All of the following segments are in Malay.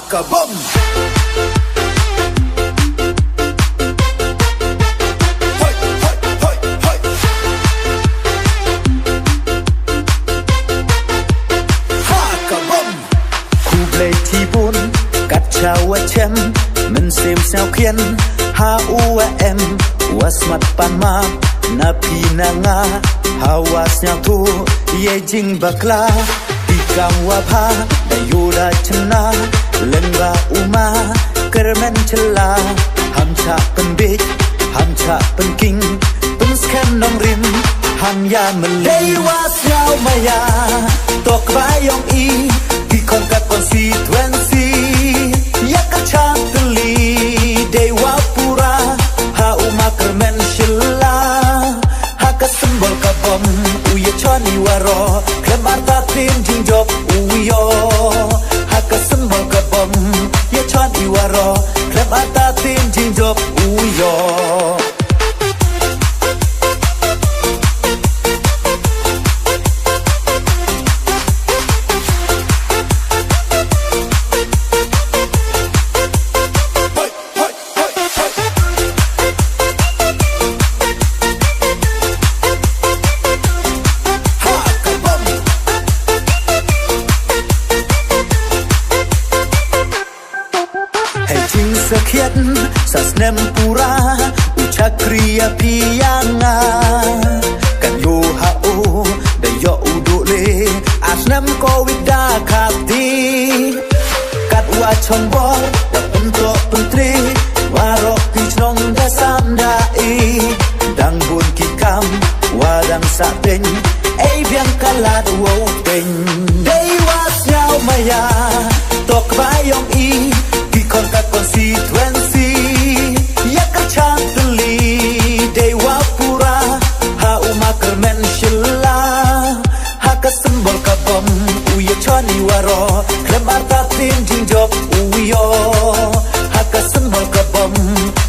Hakabum. Cắt chào chem mình xem sao khiên ha u em was mat panma na pina nga hawas nya tu ye jing bakla tikam wa pha da yuda chna lenga uma kermen chla ham cha pen big ham cha pen king pen scan nong rim ham ya men lei was yao maya tok ba yong i di kon kat constituency Dewa pura ha uma kermen shilla ha ka simbol ka bom uye chani waro klem arta tin jing job uyo ha ka simbol ka bom ye chani waro klem arta tin jing job uyo Sakit sasnem pura uchakriya piyanga kan yo hao da yo udole asnem ko wida khati kat wa chombo da punto puntri waro kichong da samdai dang bun kikam wadang sateng ei biang kalat wo teng dei was yao maya tok bayong i kon kat constituency yakar chantli dewa pura ha uma kermen shilla ha ka simbol ka bom uye chani waro klem arta tin jing job uyo ha ka simbol ka bom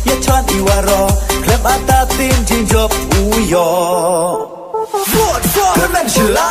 ye chani waro klem arta tin jing job uyo vote for kermen shilla